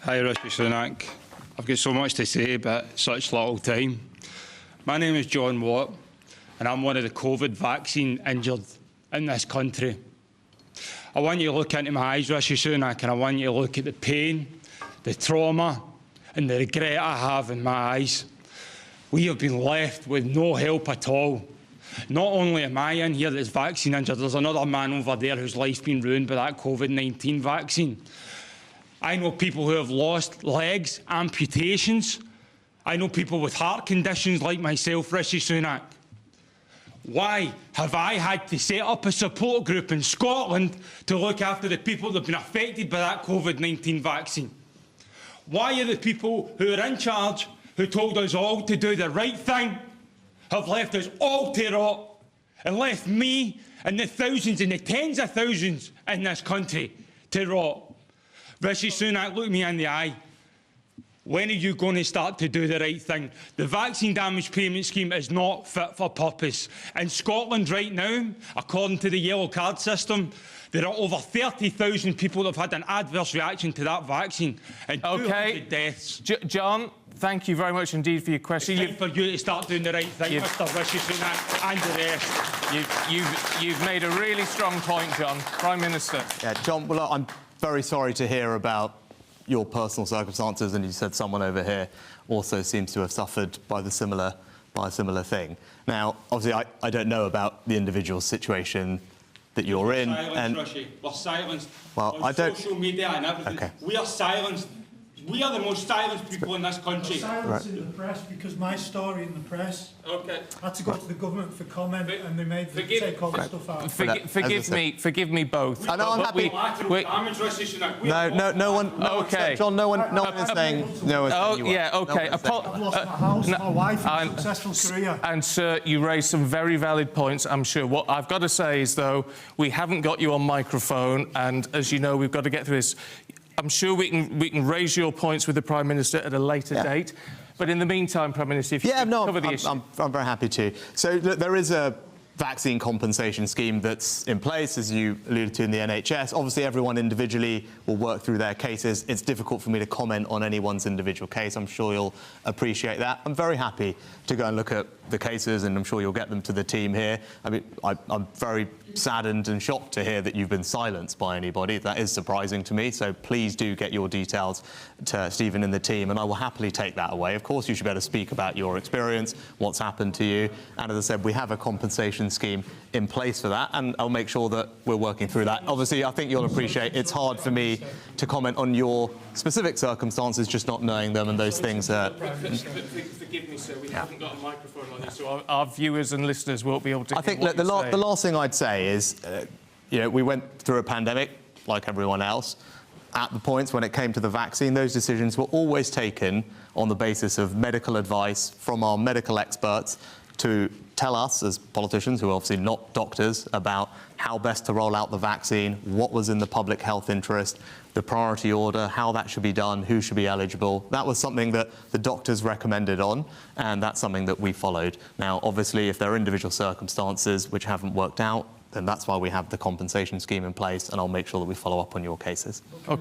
Hi, Rishi Sunak. I've got so much to say, but such little time. My name is John Watt, and I'm one of the COVID vaccine injured in this country. I want you to look into my eyes, Rishi Sunak, and I want you to look at the pain, the trauma, and the regret I have in my eyes. We have been left with no help at all. Not only am I in here that's vaccine injured, there's another man over there whose life's been ruined by that COVID-19 vaccine. I know people who have lost legs, amputations. I know people with heart conditions like myself, Rishi Sunak. Why have I had to set up a support group in Scotland to look after the people that have been affected by that COVID-19 vaccine? Why are the people who are in charge, who told us all to do the right thing, have left us all to rot and left me and the thousands and the tens of thousands in this country to rot? Rishi Sunak, look me in the eye. When are you going to start to do the right thing? The vaccine damage payment scheme is not fit for purpose. In Scotland right now, according to the yellow card system, there are over 30,000 people that have had an adverse reaction to that vaccine and 200 deaths. John, thank you very much indeed for your question. It's time for you to start doing the right thing, Mr. Rishi Sunak, and the rest. You've made a really strong point, John. Prime Minister. Yeah, John, well, I'm very sorry to hear about your personal circumstances, and you said someone over here also seems to have suffered by a similar thing. Now, obviously, I don't know about the individual situation that you're in. Rishi. We're silenced. Well, on social media and everything. Okay. We are silenced. We are the most silenced people in this country. Silence in the press because my story in the press. Okay. I had to go to the government for comment, and they made me take all the stuff out. Forgive me both. I know, I'm happy. No one. Okay. John, no one is saying. No one's saying you yeah. Okay. I've lost my house, my wife, and a successful career. And sir, you raised some very valid points, I'm sure. What I've got to say is, though, we haven't got you on microphone, and as you know, we've got to get through this. I'm sure we can raise your points with the Prime Minister at a later date. But in the meantime, Prime Minister, if you could cover the issue. I'm very happy to. So look, there is a vaccine compensation scheme that's in place, as you alluded to, in the NHS. Obviously, everyone individually will work through their cases. It's difficult for me to comment on anyone's individual case. I'm sure you'll appreciate that. I'm very happy to go and look at the cases, and I'm sure you'll get them to the team here. I mean, I'm very saddened and shocked to hear that you've been silenced by anybody. That is surprising to me, so please do get your details to Stephen and the team, and I will happily take that away. Of course, you should be able to speak about your experience, what's happened to you, and as I said, we have a compensation scheme in place for that, and I'll make sure that we're working through that. Obviously, I think you'll appreciate it's hard for me to comment on your specific circumstances, just not knowing them, and those things are... Forgive me, sir, we haven't got a microphone on this, so our viewers and listeners won't be able to hear. I think the last thing I'd say is, you know, we went through a pandemic, like everyone else. At the points when it came to the vaccine, those decisions were always taken on the basis of medical advice from our medical experts to tell us, as politicians, who are obviously not doctors, about how best to roll out the vaccine, what was in the public health interest, the priority order, how that should be done, who should be eligible. That was something that the doctors recommended on, and that's something that we followed. Now, obviously, if there are individual circumstances which haven't worked out, then that's why we have the compensation scheme in place, and I'll make sure that we follow up on your cases.